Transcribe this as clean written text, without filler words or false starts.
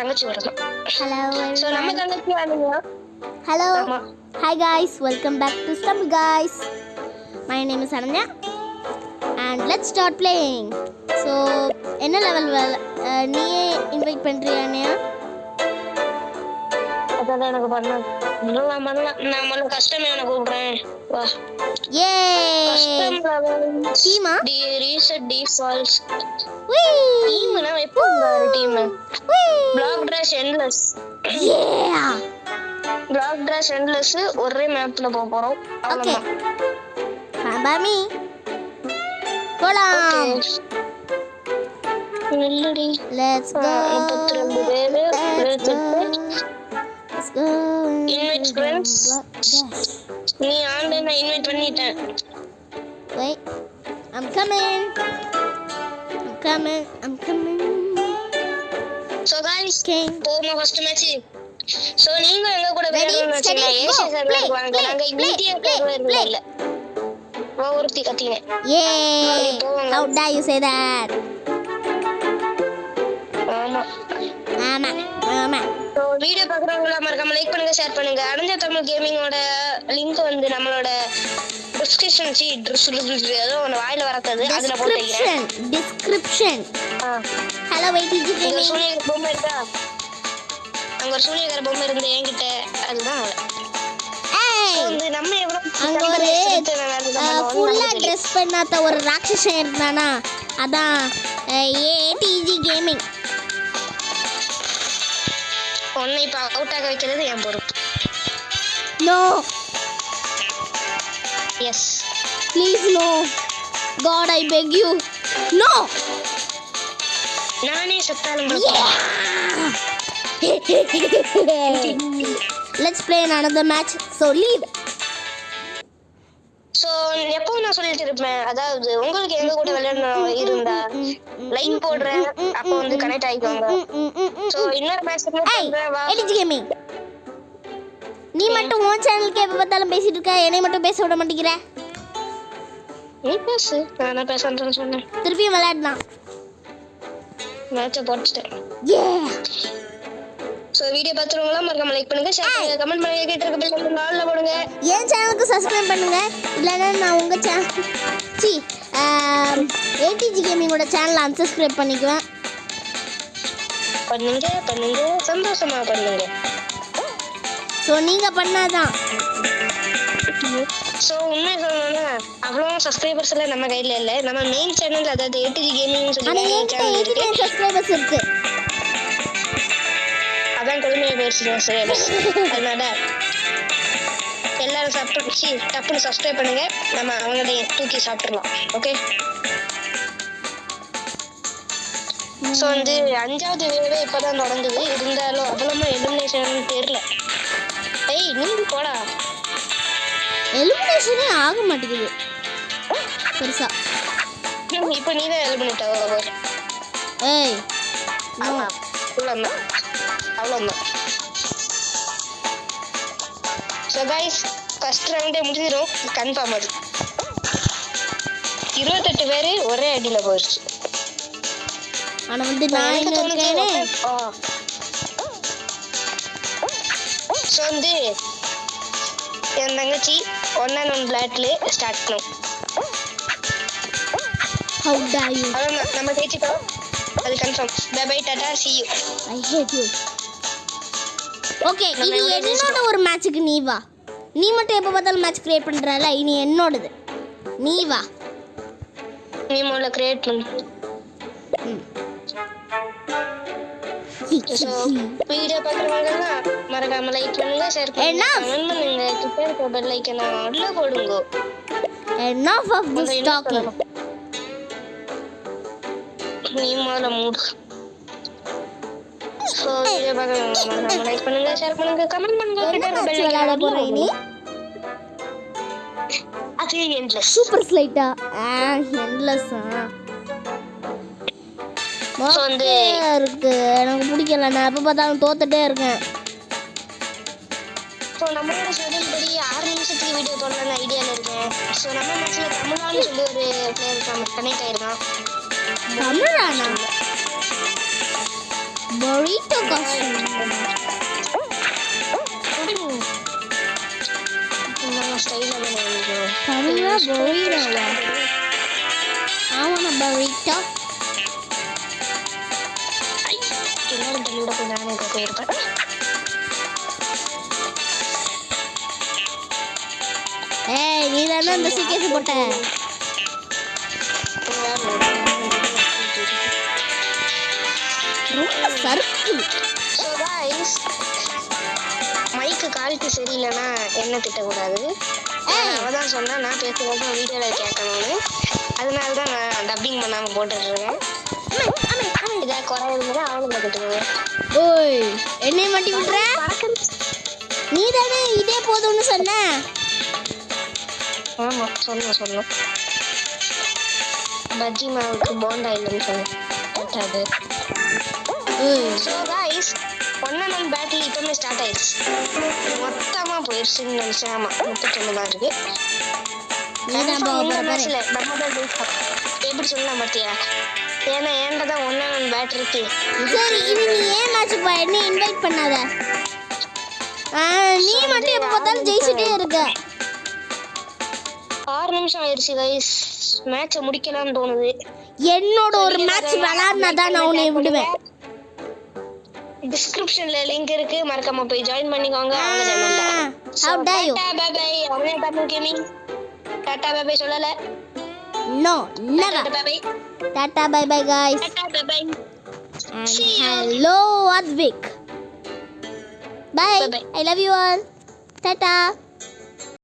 தங்கச்சி வரலாம். Hello so நம்ம everyone. தங்கச்சி வரீங்க. Hello. ஆமா. Hi guys, welcome back to Stumble Guys. My name is Ananya and let's start playing. So என்ன லெவல் நீயே இன்வைட் பண்றியா அண்ணியா? அதான் எனக்கு பண்ணலாம். நான் முதல்ல கஸ்டமே நான் கூப்பிடுறேன். வா. Yay! கஸ்டம் லெவல் டீமா? Reset defaults. Wee! டீம் நான் எப்போ வர team? Wee! Black trash endless. Yeah! Black trash endless ஒரே மேப்ல போறோம். Okay. Come by me. போலாம். நில்லடி. Let's go. 32 பேரு. Let's go. Invite friends. நீ ஆன்லைன்ல இன்வைட் பண்ணிட்டேன். Wait. I'm coming. So guys, King. போமா ஃபர்ஸ்ட் மேட்ச். சோ நீங்க எங்க கூட விளையாடணும்னு நினைச்சீங்க ஏசி சர்வர் வாங்க. நாங்க இந்தியா சர்வர் இல்ல. ஒருத்தி கத்தினே. Yay! How dare you say that? ஆமா. சோ வீடியோ பார்க்கறவங்க மறக்காம லைக் பண்ணுங்க, ஷேர் பண்ணுங்க. அனஞ்சா தமிழ் கேமிங்கோட லிங்க் வந்து நம்மளோட டிஸ்கிரிப்ஷன் அதோ ஒன்னு வாயில வரது அதுல போட்டுறேன். Description. Hello ATG இங்க gaming. சூனியர் பொம்மை இருக்கா? அங்க ஒரு சூனியர் பொம்மை இருந்து என்கிட்ட அதுதான். வந்து நம்ம எவ்வளவு அங்க ஒரு ஃபுல்லா Dress பண்ணாத ஒரு ராட்சசன் இருந்தானா அதான் ATG gaming. ஒன்னை இப்ப அவுட் ஆக வைக்கிறது என் பொறுப்பு. No. Yes. Please no. God I beg you. No. நானே செத்தாலும் Let's play another match. So leave. So எப்போ நான் சொல்லிட்டு இருப்பேன், அதாவது உங்களுக்கு எங்க கூட விளையாடணும் இருந்தா லைக் போடுறேன், அப்போ வந்து கனெக்ட் ஆயிக்கோங்க. சோ இன்னொரு மேட்ச் பண்றேன் வா. ATG gaming. நீ மட்டும் உன் சேனலுக்கு எப்ப பார்த்தாலும் பேசிட்டு இருக்க, என்னை மட்டும் பேச விட மாட்டேங்கிற. நீ பேசு, நான் பேசறேன்னு சொன்னேன். திருப்பியும் விளையாடலாம். மேட்ச் போட்டுட்டேன். சோ வீடியோ பார்த்துறவங்க மறக்காம லைக் பண்ணுங்க, ஷேர் பண்ணுங்க, கமெண்ட் பண்ணுங்க, கேட்டு இருக்க பெல் ஐகான் ஆல்ல போடுங்க. என் சேனலுக்கு சப்ஸ்கிரைப் பண்ணுங்க. இல்லனா நான் உங்க ATG gaming-ஓட சேனலை unsubscribe பண்ணிக்குவேன். பண்ணுங்க சந்தோஷமா பண்ணுங்க. சோ நீங்க பண்ணாதான். சோ உண்மை சொல்லணும்னா அவ்வளோ சப்ஸ்கிரைபர்ஸ் எல்லாம் நம்ம கையில இல்ல. நம்ம மெயின் சேனல் அதாவது ATG gaming சொல்லி சேனல் இருக்கு. 89 சப்ஸ்கிரைபர்ஸ் இருக்கு. அதான் கொடுமையா போயிடுச்சு சப்ஸ்கிரைபர்ஸ். அதனால எல்லாரும் டப்புன்னு சப்ஸ்கிரைப் பண்ணுங்க. நம்ம அவங்களையே தூக்கி சாப்பிட்டுடலாம். ஓகே. ஸோ வந்து 5வது வேவே இப்பதான் நடந்தது. இருந்தாலும் அவ்வளோமா எலிமினேஷன் தெரியல. ஏய் நீங்க போடா. எலிமினேஷனே ஆக மாட்டேங்குது பெருசா. இப்போ நீ தான் எலிமினேட் ஆக. ஏய் ஆமா அவ்வளோதான். ஸோ கைஸ் ஃபர்ஸ்ட் ரவுண்டே முடிஞ்சிடும் கன்ஃபார்ம். அது 28 பேர் ஒரே அடியில் போயிடுச்சு. ஆனா வந்து நான் இன்னும் இருக்கேனே. ஸோ வந்து என் தங்கச்சி 1-on-1 பிளாட்ல ஸ்டார்ட் பண்ணும். How dare you? அவ்வளோதான், நம்ம ஜெயிச்சிட்டோம். அது confirm. Bye bye tata see you. I hate you. Okay இனி என்னோட ஒரு மேட்சுக்கு நீ வா. நீ மட்டும் எப்போ பார்த்தாலும் மேட்ச் கிரியேட் பண்றல, இனி என்னோடது. நீ வா. நீ முதல்ல கிரியேட் பண்ணு. ஸோ வீடியோ பார்க்குறவங்கன்னா மறக்காம லைக் பண்ணுங்க, ஷேர் பண்ணுங்க, கமெண்ட் பண்ணுங்க, கிட்ட இருக்க பெல் ஐகானை ஆல்ல போடுங்க. Enough of this talking. நீ முதல்ல மூடு. ஸோ வீடியோ பார்க்குறவங்க மறக்காம லைக் பண்ணுங்க, ஷேர் பண்ணுங்க, கமெண்ட் பண்ணுங்க, கிட்ட இருக்க பெல் ஐகானை போடுங்க. அது எண்ட்லெஸ் சூப்பர் ஸ்லைட்டா எண்ட்லெஸ்ஸா வந்து இருக்கு. எனக்கு பிடிக்கல. நான் எப்போ பார்த்தாலும் தோத்துட்டே இருக்கேன். ஸோ நம்மளோட ஷெட்யூல் படி 6 நிமிஷத்துக்கு வீடியோ போடலான்னு ஐடியாவில் இருக்கேன். ஸோ நம்ம மேட்ச்சில் தமிழான்னு சொல்லி ஒரு பிளேயர் கனெக்ட் ஆயிருக்கான். தமிழானா? burrito costume. Karuna burrito. I want a burrito. எல்லாரும் தள்ளிவிட போய் நானே போயிருப்பேன். ஏய் நீ தானே அந்த சீக்கிரம் போட்ட. ரொம்ப சறுக்கு. மைக்கு குவாலிட்டி சரியில்லைன்னா என்ன திட்டக்கூடாது. அவதான் சொன்னா நான் பேசும்போது வீடியோல கேட்கணும்னு. அதனால தான் நான் டப்பிங் பண்ணாம போட்டுட்டு இருக்கேன். இதாக குறை இருந்தா அவனும் திட்டுவாங்க. ஓய் என்னைய மாட்டி விட்டுற. நீ தானே இதே போதும்னு சொன்ன. ஆமா சொன்னோம். பஜ்ஜி மாவுக்கு போண்டா இல்லைன்னு சொன்னேன். ஸோ கைஸ் 1 பேட்டில் இப்பவுமே ஸ்டார்ட் ஆயிடுச்சு. மொத்தமா போயிடுச்சுன்னு நினைச்சேன். ஆமா 31 தான் இருக்கு. மேட்ச்ல நம்ம தான் ஜெயிப்போம். எப்படி சொல்லலாம் பாத்தியா? ஏன்னா ஏன்டா தான் 1 பேட் இருக்கு. சரி இது நீ ஏன் மேட்ச் போ என்ன இன்வைட் பண்ணாத. நீ மட்டும் எப்ப பார்த்தாலும் ஜெயிச்சிட்டே இருக்க. 6 நிமிஷம் ஆயிடுச்சு கைஸ். மேட்சை முடிக்கலாம்னு தோணுது. என்னோட ஒரு மேட்ச் விளையாடினா தான் நான் உன்னை விடுவேன். டிஸ்கிரிப்ஷன்ல லிங்க் இருக்கு, மறக்காம போய் ஜாயின் பண்ணிக்கோங்க அவங்க சேனல்ல. How dare you? Tata bye bye. அவனே Tamil gaming tata bye bye சொல்லல. No, never. Tata bye. Tata bye bye guys. Tata bye bye. And See you. hello Advik. Bye. Bye bye. I love you all. Tata.